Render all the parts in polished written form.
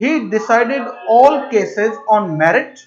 he decided all cases on merit।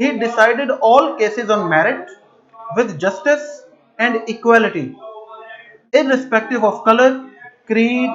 he decided all cases on merit with justice and equality, irrespective of color, creed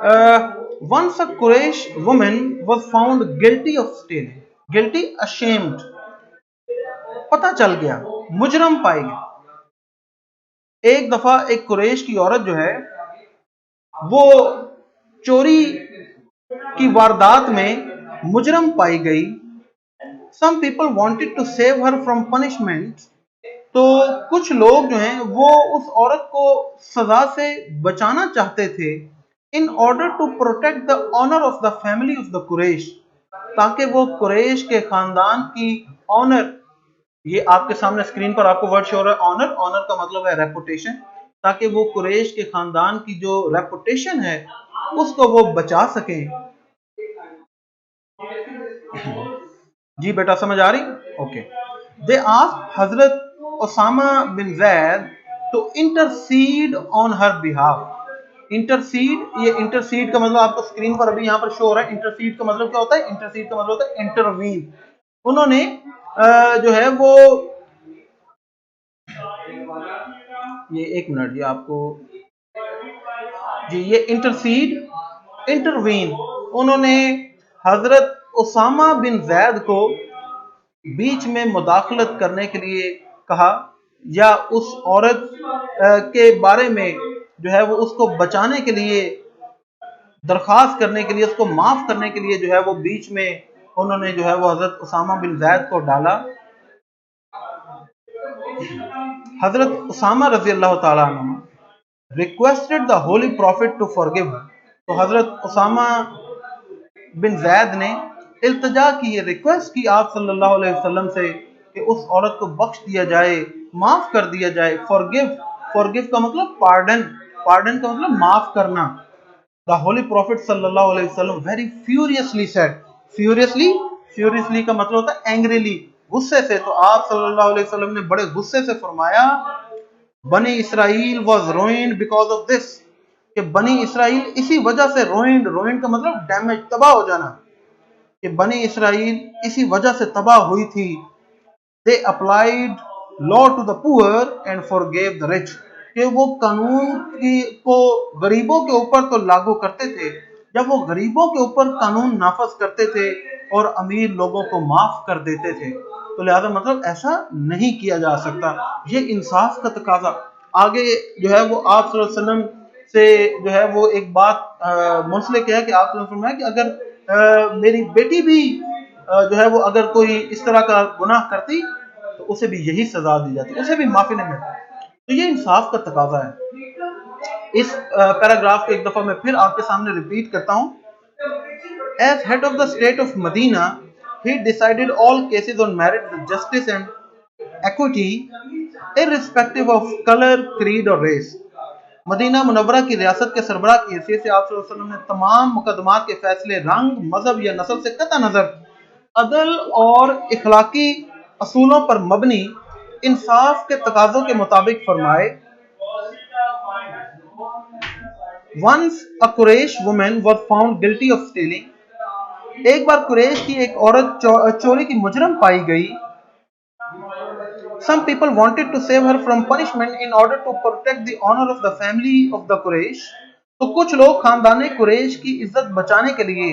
once a Quraysh woman was found guilty of stealing, guilty, ashamed, پتہ چل گیا، مجرم پائی گئی۔ ایک دفعہ ایک قریش کی عورت جو ہے وہ چوری کی واردات میں مجرم پائی گئی۔ some people wanted to save her from punishment، تو کچھ لوگ جو ہیں وہ اس عورت کو سزا سے بچانا چاہتے تھے، in order to protect the honor of the family of the Quraysh، تاکہ وہ قریش کے خاندان کی آنر، یہ آپ کے سامنے اسکرین پر آپ کو ورڈ شو رہا ہے آنر، آنر کا مطلب ہے ریپوٹیشن، تاکہ وہ قریش کے خاندان کی جو ریپوٹیشن ہے اس کو وہ بچا سکیں۔ جی بیٹا سمجھ آ رہی؟ اوکے۔ دے آسکڈ حضرت Usama bin Zaid to intercede on her behalf. Intercede, یہ انٹرسیڈ کا مطلب آپ کو اسکرین پر ابھی یہاں پر شو ہو رہا ہے۔ انٹرسیڈ کا مطلب کیا ہوتا ہے؟ انٹرسیڈ کا مطلب ہوتا ہے انٹروین۔ انہوں نے جو ہے وہ یہ ایک منٹ جی آپ کو جی یہ انٹرسیڈ، انٹروین، انہوں نے حضرت اسامہ بن زید کو بیچ میں مداخلت کرنے کے لیے کہا، یا اس عورت کے بارے میں جو ہے وہ اس کو بچانے کے لیے، درخواست کرنے کے لیے، اس کو معاف کرنے کے لیے جو ہے وہ بیچ میں انہوں نے جو ہے وہ حضرت اسامہ بن زید کو ڈالا۔ حضرت اسامہ رضی اللہ تعالیٰ عنہ requested the holy prophet to forgive her، تو حضرت اسامہ بن زید نے التجا کی، ریکویسٹ کی آپ صلی اللہ علیہ وسلم سے کہ اس عورت کو بخش دیا جائے، معاف کر دیا جائے۔ forgive، forgive کا مطلب pardon، pardon کا مطلب معاف کرنا۔ the holy prophet صلی اللہ علیہ وسلم very furiously said، furiously، furiously کا مطلب ہوتا ہے angrily، غصے سے، تو آپ صلی اللہ علیہ وسلم نے بڑے غصے سے فرمایا بنی اسرائیل was ruined because of this، کہ بنی اسرائیل اسی وجہ سے ruined، ruined کا مطلب ڈیمیج، تباہ ہو جانا، کہ بنی اسرائیل اسی وجہ سے تباہ ہوئی تھی۔ they applied law to the poor and forgave the rich، کہ وہ قانون کو غریبوں کے اوپر تو لاگو کرتے تھے، جب وہ غریبوں کے اوپر قانون نافذ کرتے تھے اور امیر لوگوں کو معاف کر دیتے تھے، تو لہذا مطلب ایسا نہیں کیا جا سکتا، یہ انصاف کا تقاضا۔ آگے جو ہے وہ آپ صلی اللہ علیہ وسلم سے جو ہے وہ ایک بات منسلک ہے کہ آپ صلی اللہ علیہ وسلم ہے کہ اگر میری بیٹی بھی جو ہے وہ اگر کوئی اس طرح کا گناہ کرتی تو اسے بھی یہی سزا دی جاتی، اسے بھی معافی نہیں ملتی، تو یہ انصاف کا تقاضا ہے۔ اس پیراگراف کو ایک دفعہ میں پھر آپ کے سامنے ریپیٹ کرتا ہوں۔ As head of the state of Medina, he decided all cases on merit, justice and equity, irrespective of color, creed or race۔ مدینہ منورہ کی ریاست کے سربراہ کی حیثیت سے آپ صلی اللہ علیہ وسلم نے تمام مقدمات کے فیصلے رنگ، مذہب یا نسل سے قطع نظر عدل اور اخلاقی اصولوں پر مبنی انصاف کے تقاضوں کے مطابق فرمائے۔ Once a Quraysh woman was found guilty of stealing، ایک بار قریش کی ایک عورت چوری کی مجرم پائی گئی۔ some people wanted to save her from punishment in order to protect the honor of the family of the Quraysh، تو کچھ لوگ خاندان قریش کی عزت بچانے کے لیے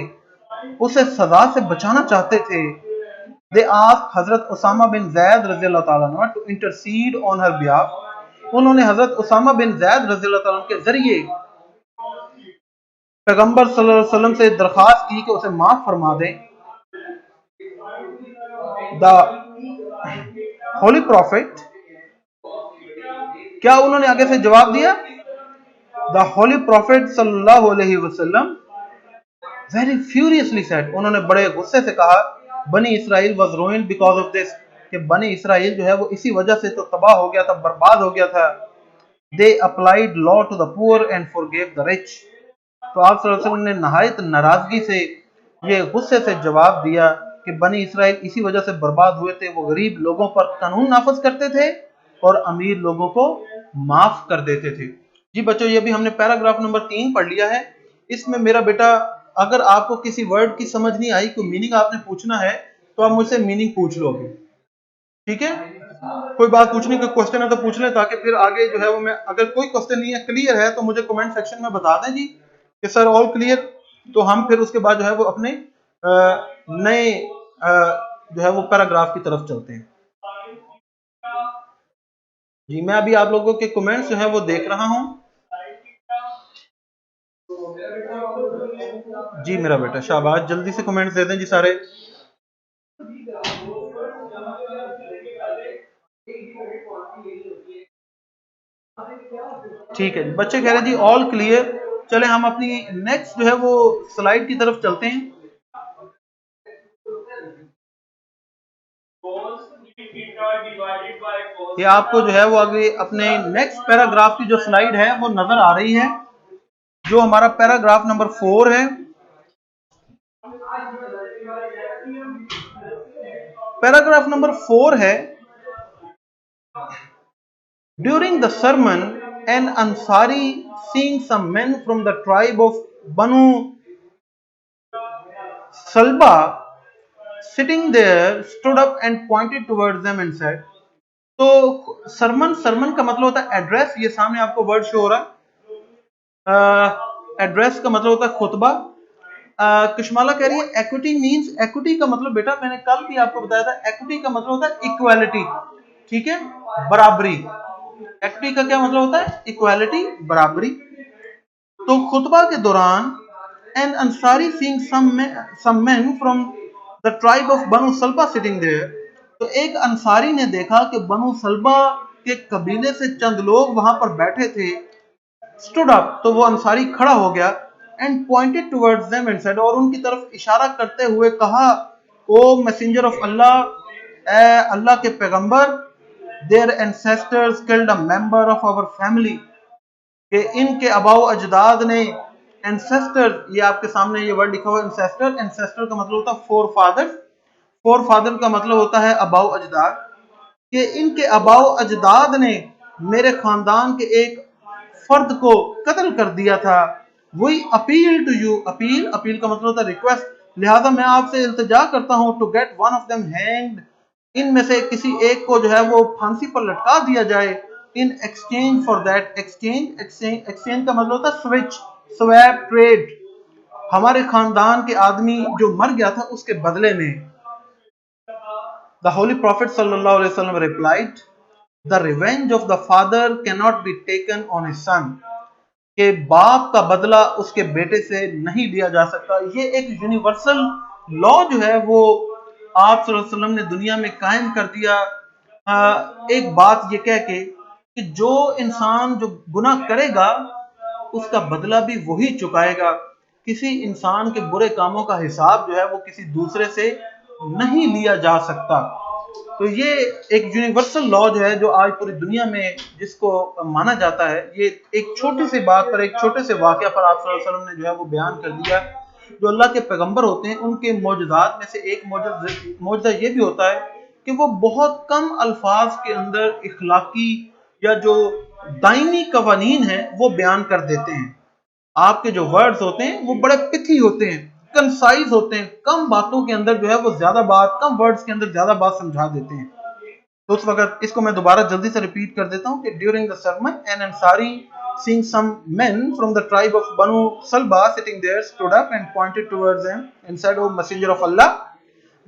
اسے سزا سے بچانا چاہتے تھے۔ they asked حضرت اسامہ بن زید رضی اللہ تعالیٰ عنہ to intercede on her behalf، انہوں نے حضرت اسامہ بن زید رضی اللہ تعالیٰ عنہ کے ذریعے پیغمبر صلی اللہ علیہ وسلم سے درخواست کی کہ اسے معاف فرما دیں۔ دا ہولی پروفٹ، کیا انہوں نے آگے سے جواب دیا؟ دا ہولی پروفٹ صلی اللہ علیہ وسلم ویری فیورسلی سیڈ، انہوں نے بڑے غصے سے کہا بنی اسرائیل was ruined because of this, کہ بنی اسرائیل جو ہے وہ اسی وجہ سے تو تباہ ہو گیا تھا، برباد ہو گیا تھا۔ they applied law to the poor and forgave the rich، تو آپ صلی اللہ علیہ وسلم نے نہایت ناراضگی سے یہ غصے سے جواب دیا کہ بنی اسرائیل اسی وجہ سے برباد ہوئے تھے، وہ غریب لوگوں پر قانون نافذ کرتے تھے اور امیر لوگوں کو معاف کر دیتے تھے۔ جی بچوں یہ بھی ہم نے پیراگراف نمبر 3 پڑھ لیا ہے۔ اس میں میرا بیٹا اگر آپ کو کسی ورڈ کی سمجھ نہیں آئی، کوئی میننگ آپ نے پوچھنا ہے تو آپ مجھ سے میننگ پوچھ لو گے، ٹھیک ہے؟ کوئی بات پوچھنے کا کوسچن ہے تو پوچھ لیں، تاکہ پھر آگے جو ہے وہ میں اگر کوئی کوسچن نہیں ہے، کلیئر ہے تو مجھے کمنٹ سیکشن میں بتا دیں جی، کہ سر آل کلیئر، تو ہم پھر اس کے بعد جو ہے وہ اپنے نئے جو ہے وہ پیراگراف کی طرف چلتے ہیں. جی میں ابھی آپ لوگوں کے کمنٹس جو ہیں وہ دیکھ رہا ہوں. جی میرا بیٹا شاباش، جلدی سے کمنٹس دے دیں جی سارے. ٹھیک ہے بچے کہہ رہے ہیں جی آل کلیئر. چلیں ہم اپنی نیکسٹ جو ہے وہ سلائیڈ کی طرف چلتے ہیں. یہ آپ کو جو ہے وہ آگے اپنے نیکسٹ پیراگراف کی جو سلائیڈ ہے وہ نظر آ رہی ہے، جو ہمارا پیراگراف نمبر 4 ہے. پیراگراف نمبر 4 ہے: During the sermon, an Ansari, seeing some men from the tribe of Banu Salba sitting there, stood up and pointed towards them and said. تو سرمن کا مطلب ہوتا ہے ایڈریس. یہ سامنے آپ کو ورڈ شو ہو رہا ہے. ایڈریس کا مطلب ہوتا ہے خطبہ. کشمالہ کہہ رہی ہے ایکوٹی مینز، ایکوٹی کا مطلب بیٹا میں نے کل بھی آپ کو بتایا تھا، ایکوٹی کا مطلب ہوتا ہے ایکویلٹی. ٹھیک ہے، برابری. ایکوٹی کا کیا مطلب ہوتا ہے؟ ایکویلٹی، برابری. تو خطبہ کے دوران an Ansari seeing some men from the tribe of Banu Salba sitting there، تو ایک انصاری نے دیکھا کہ بنو سلبہ کے قبیلے سے چند لوگ وہاں پر بیٹھے تھے. stood up، تو وہ انصاری کھڑا ہو گیا. and pointed towards them and said، اور ان کی طرف اشارہ کرتے ہوئے کہا، او messenger of Allah، اے اللہ کے پیغمبر، their ancestors killed a member of our family، کہ ان کے آباء و اجداد نے ancestor، یہ آپ کے سامنے یہ ورڈ لکھا ہوا ہے ancestor کا مطلب ہوتا ہے فور فادر کا مطلب ہوتا ہے آباء و اجداد، کہ ان کے آباء و اجداد نے میرے خاندان کے ایک فرد کو قتل کر دیا تھا. وہی اپیل ٹو یو، اپیل کا مطلب ہوتا ہے ریکویسٹ، لہذا میں آپ سے التجا کرتا ہوں to get one of them hanged، ان میں سے کسی ایک کو جو ہے وہ پھانسی پر لٹکا دیا جائے. in exchange for that، exchange کا مطلب ہوتا ہے سوئچ، سویپ، ٹریڈ، ہمارے خاندان کے آدمی جو مر گیا تھا اس کے بدلے میں. The Holy Prophet صلی اللہ علیہ وسلم replied، The revenge of the father cannot be taken on his son، کہ باپ کا بدلہ اس کے بیٹے سے نہیں لیا جا سکتا. یہ ایک یونیورسل لا جو ہے وہ آپ صلی اللہ علیہ وسلم نے دنیا میں قائم کر دیا. ایک بات یہ کہہ کے کہ جو انسان جو گناہ کرے گا اس کا بدلہ بھی وہی چکائے گا. کسی انسان کے برے کاموں کا حساب جو ہے وہ کسی دوسرے سے نہیں لیا جا سکتا. تو یہ ایک یونیورسل لا جو ہے جو آج پوری دنیا میں جس کو مانا جاتا ہے، یہ ایک چھوٹی سی بات پر، ایک چھوٹے سے واقعہ پر آپ صلی اللہ علیہ وسلم نے جو ہے وہ بیان کر دیا. جو اللہ کے پیغمبر ہوتے ہیں ان کے معجزات میں سے ایک معجزہ یہ بھی ہوتا ہے کہ وہ بہت کم الفاظ کے اندر اخلاقی یا جو دائمی قوانین ہیں وہ بیان کر دیتے ہیں. آپ کے جو ورڈز ہوتے ہیں وہ بڑے پتھی ہوتے ہیں، کنسائز ہوتے ہیں، کم باتوں کے اندر جو ہے وہ زیادہ بات، کم ورڈز کے اندر زیادہ بات سمجھا دیتے ہیں. تو اس وقت اس کو میں دوبارہ جلدی سے ریپیٹ کر دیتا ہوں کہ during the sermon an Ansari seeing some men from the tribe of Banu Salba sitting there stood up and pointed towards them and said, O messenger of Allah,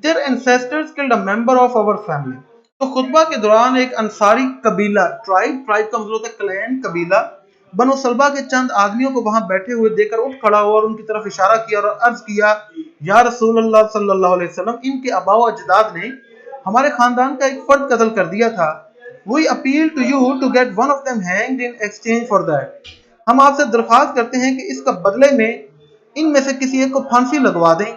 their ancestors killed a member of our family. تو خطبہ کے دوران ایک انصاری قبیلہ، tribe کا مطلب ہوتا ہے کلین، قبیلہ، بنو سلبہ کے چند آدمیوں کو وہاں بیٹھے ہوئے دیکھ کر اٹھ کھڑا ہوا اور ان کی طرف اشارہ کیا اور عرض کیا، یا رسول اللہ صلی اللہ علیہ وسلم، ان کے آباء و اجداد نے ہمارے خاندان کا ایک فرد قتل کر دیا تھا. We appeal to you to get one of them hanged in exchange for that، ہم آپ سے درخواست کرتے ہیں کہ اس کا بدلے میں ان میں سے کسی ایک کو پھانسی لگوا دیں.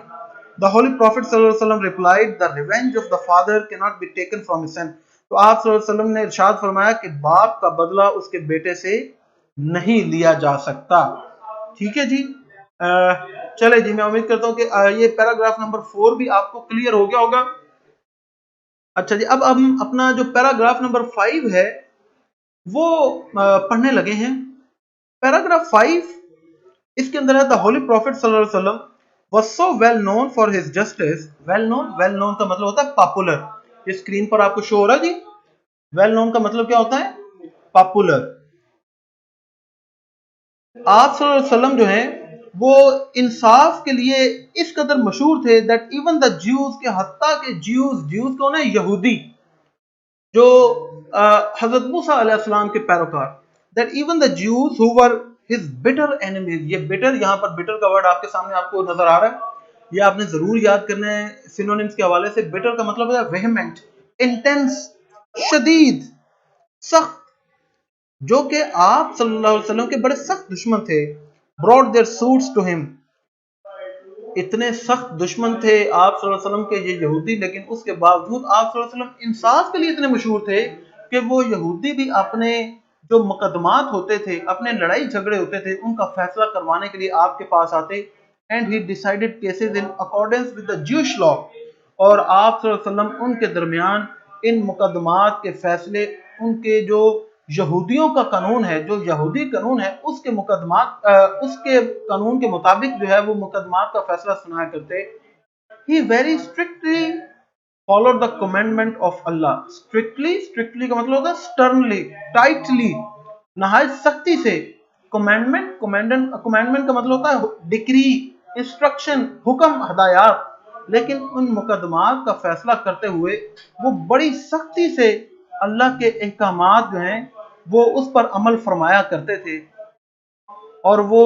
The Holy Prophet صلی اللہ علیہ وسلم replied، The revenge of the father cannot be taken from his son، تو آپ صلی اللہ علیہ وسلم نے ارشاد فرمایا کہ باپ کا بدلہ اس کے بیٹے سے نہیں لیا جا سکتا. ٹھیک ہے جی. چلے جی میں امید کرتا ہوں کہ یہ پیراگراف نمبر 4 بھی آپ کو کلیئر ہو گیا ہوگا. اچھا جی، اب ہم اپنا جو پیراگراف نمبر 5 ہے وہ پڑھنے لگے ہیں. پیراگراف 5 اس کے اندر ہے The Holy Prophet صلی اللہ علیہ وسلم was so well known for his justice. well known کا مطلب ہوتا ہے پاپولر. یہ اسکرین پر آپ کو شو ہو رہا ہے جی. well known کا مطلب کیا ہوتا ہے؟ پاپولر. آپ صلی اللہ علیہ وسلم جو ہیں وہ انصاف کے لیے اس قدر مشہور تھے that even the Jews کے حتیٰ کہ جیوز کون ہے؟ یہودی جو حضرت موسیٰ علیہ السلام کے پیروکار, that even the Jews who were his bitter enemies, یہ bitter, یہاں پر bitter کا ورڈ آپ کے سامنے آپ کو نظر آ رہا ہے, یہ آپ نے ضرور یاد کرنا ہے سینونیمز کے حوالے سے. bitter کا مطلب ہے vehement, intense, شدید, سخت, جو کہ آپ صلی اللہ علیہ وسلم کے بڑے سخت دشمن تھے. brought their suits to him, اتنے سخت دشمن تھے آپ صلی اللہ علیہ وسلم کے یہ یہودی, لیکن اس کے باوجود آپ صلی اللہ علیہ وسلم انصاف کے لیے اتنے مشہور تھے کہ وہ یہودی بھی اپنے جو مقدمات ہوتے تھے, اپنے لڑائی جھگڑے ہوتے تھے, ان کا فیصلہ کروانے کے لیے آپ کے پاس آتے. And he decided cases in accordance with the Jewish law, اور آپ صلی اللہ علیہ وسلم ان کے درمیان ان مقدمات کے فیصلے, ان کے جو یہودیوں کا قانون ہے, جو یہودی قانون ہے, اس کے مقدمات اس کے قانون کے مطابق جو ہے وہ مقدمات کا فیصلہ سنایا کرتے. He very strictly followed the commandment of Allah. strictly کا مطلب ہوتا ہے sternly, tightly, نہایت سختی سے. commandment کا مطلب ہوتا ہے ڈکری, انسٹرکشن, حکم, ہدایات. لیکن ان مقدمات کا فیصلہ کرتے ہوئے وہ بڑی سختی سے اللہ کے احکامات جو ہیں وہ اس پر عمل فرمایا کرتے تھے. اور وہ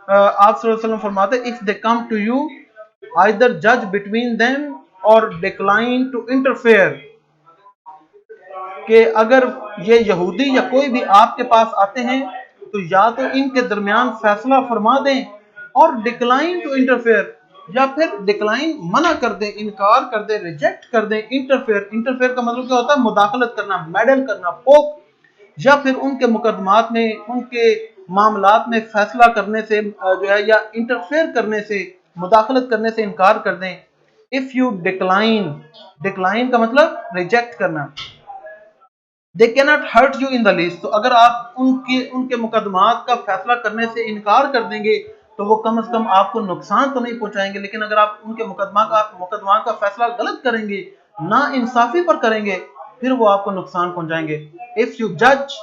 آپ صلی اللہ علیہ وسلم فرماتے, if they come to you, either judge between them or decline to interfere, کہ اگر یہ یہودی یا کوئی بھی آپ کے پاس آتے ہیں تو یا تو ان کے درمیان فیصلہ فرما دیں, اور ڈکلائن ٹو انٹرفیئر, یا پھر ڈکلائن منع کر دیں, انکار کر دیں, ریجیکٹ کر دیں. انٹرفیئر کا مطلب کیا ہوتا ہے؟ مداخلت کرنا, میڈل کرنا, پوک, یا پھر ان کے مقدمات میں, ان کے معاملات میں فیصلہ کرنے سے جو ہے, یا انٹرفیئر کرنے سے, مداخلت کرنے سے انکار کر دیں. if you decline کا مطلب ریجیکٹ کرنا. they cannot hurt you in the least, تو اگر آپ ان کے مقدمات کا فیصلہ کرنے سے انکار کر دیں گے تو وہ کم از کم آپ کو نقصان تو نہیں پہنچائیں گے, لیکن اگر آپ ان کے مقدمات کا فیصلہ غلط کریں گے, نا انصافی پر کریں گے, پھر وہ آپ کو نقصان پہنچائیں گے. if you judge,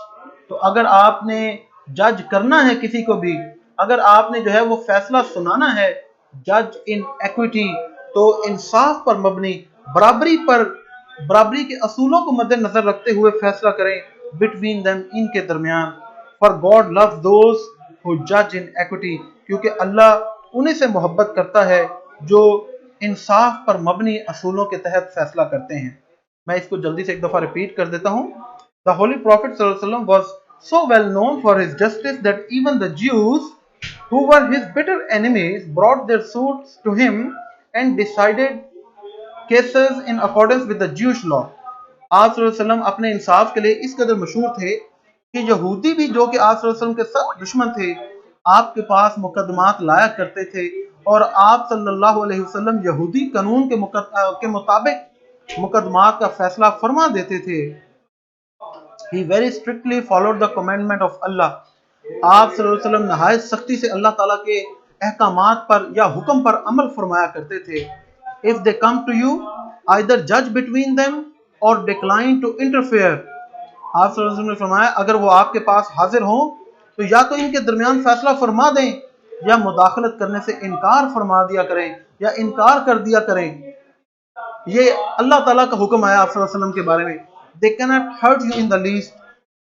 تو اگر آپ نے جج کرنا ہے کسی کو بھی, اگر آپ نے جو ہے وہ فیصلہ سنانا ہے, جج ان ایکویٹی, تو انصاف پر مبنی, برابری کے اصولوں کو مد نظر رکھتے ہوئے فیصلہ کریں. between them, ان کے درمیان. for God loves those who judge in equity, کیونکہ اللہ انہیں سے محبت کرتا ہے جو انصاف پر مبنی اصولوں کے تحت فیصلہ کرتے ہیں. میں اس کو جلدی سے ایک دفعہ ریپیٹ کر دیتا ہوں. The Holy Prophet صلی اللہ علیہ وسلم was so well known for his justice that even the Jews, who were his bitter enemies, brought their suits to him and decided cases in accordance with the Jewish law. آپ صلی اللہ علیہ وسلم اپنے انصاف کے لیے اس قدر مشہور تھے کہ یہودی بھی جو کہ آپ صلی اللہ علیہ وسلم کے سخت دشمن تھے, آپ کے پاس مقدمات لایا کرتے تھے, اور آپ صلی اللہ علیہ وسلم یہودی قانون کے مطابق مقدمات کا فیصلہ فرما دیتے تھے. He very strictly followed the commandment of Allah. آپ صلی اللہ علیہ وسلم نہایت سختی سے اللہ تعالیٰ کے احکامات پر یا حکم پر عمل فرمایا کرتے تھے. If they come to you, either judge between them or decline to interfere. آپ صلی اللہ علیہ وسلم نے فرمایا اگر وہ آپ کے پاس حاضر ہوں تو یا تو ان کے درمیان فیصلہ فرما دیں, یا مداخلت کرنے سے انکار فرما دیا کریں, یا انکار کر دیا کریں. یہ اللہ تعالیٰ کا حکم آیا آپ صلی اللہ علیہ وسلم کے بارے میں. They cannot hurt you in the least.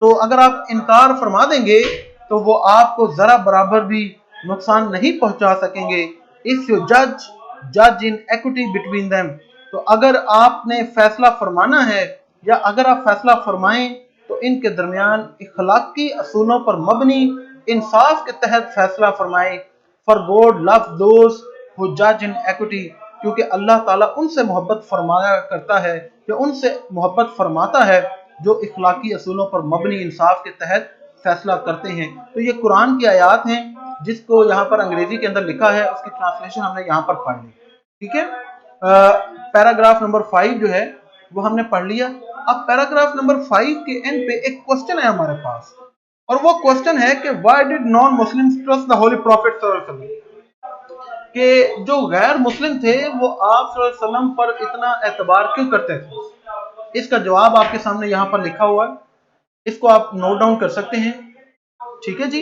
تو اگر آپ انکار فرما دیں گے تو وہ آپ کو ذرا برابر بھی نقصان نہیں پہنچا سکیں گے. If you judge in equity between them, تو اگر آپ نے فیصلہ فرمانا ہے یا اگر آپ فیصلہ فرمائیں تو ان کے درمیان اخلاقی اصولوں پر مبنی انصاف کے تحت فیصلہ فرمائیں. For God loves those who judge in equity, کیونکہ اللہ تعالیٰ ان سے محبت فرمایا کرتا ہے, کہ ان سے محبت فرماتا ہے جو اخلاقی اصولوں پر مبنی انصاف کے تحت فیصلہ کرتے ہیں. تو یہ قرآن کی آیات ہیں جس کو یہاں پر انگریزی کے اندر لکھا ہے, اس کی ٹرانسلیشن ہم نے یہاں پر پڑھ لی. ٹھیک ہے, پیراگراف نمبر 5 جو ہے وہ ہم نے پڑھ لیا. اب پیراگراف نمبر 5 کے اینڈ پہ ایک کوسچن ہے ہمارے پاس, اور وہ کوسچن ہے کہ why did non-Muslims trust the Holy Prophet صلی اللہ علیہ وسلم, کہ جو غیر مسلم تھے وہ آپ صلی اللہ علیہ وسلم پر اتنا اعتبار کیوں کرتے تھے. اس کا جواب آپ کے سامنے یہاں پر لکھا ہوا ہے, اس کو آپ نوٹ ڈاؤن کر سکتے ہیں. ٹھیک ہے جی,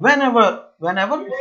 whenever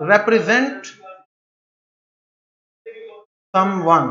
represent someone,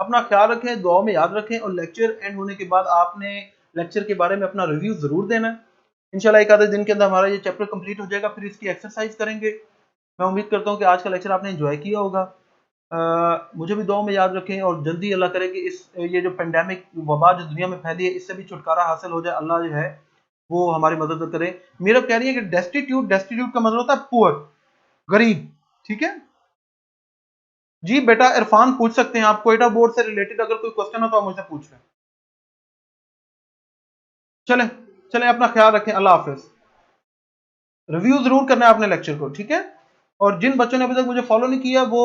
اپنا خیال رکھیں، دعاؤں میں یاد رکھیں، اور لیکچر اینڈ ہونے کے بعد آپ نے لیکچر کے بارے میں اپنا ریویو ضرور دینا ہے۔ انشاءاللہ ایک آدھے دن کے اندر ہمارا یہ چیپٹر کمپلیٹ ہو جائے گا، پھر اس کی ایکسرسائز کریں گے۔ میں امید کرتا ہوں کہ آج کا لیکچر آپ نے انجوائے کیا ہوگا۔ مجھے بھی دعاؤں میں یاد رکھیں، اور جلدی اللہ کرے کہ یہ جو پینڈیمک وبا جو دنیا میں پھیلی ہے اس سے بھی چھٹکارا حاصل ہو جائے، اللہ جو ہے وہ ہماری مدد کرے۔ میرا کہہ رہی ہے کہ ڈیسٹیٹیوٹ کا مطلب ہوتا ہے پور، غریب، ٹھیک ہے جی بیٹا عرفان پوچھ سکتے ہیں آپ، کوئٹہ بورڈ سے ریلیٹڈ اگر کوئی کوسچن ہو تو آپ مجھ سے پوچھ لیں۔ چلیں اپنا خیال رکھیں، اللہ حافظ۔ ریویو ضرور کرنا ہے آپ نے لیکچر کو، ٹھیک ہے، اور جن بچوں نے ابھی تک مجھے فالو نہیں کیا وہ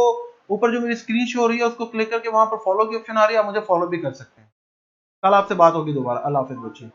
اوپر جو میری اسکرین شو ہو رہی ہے اس کو کلک کر کے وہاں پر فالو کی آپشن آ رہی ہے، آپ مجھے فالو بھی کر سکتے ہیں۔ کل آپ سے بات ہوگی دوبارہ، اللہ حافظ بچے۔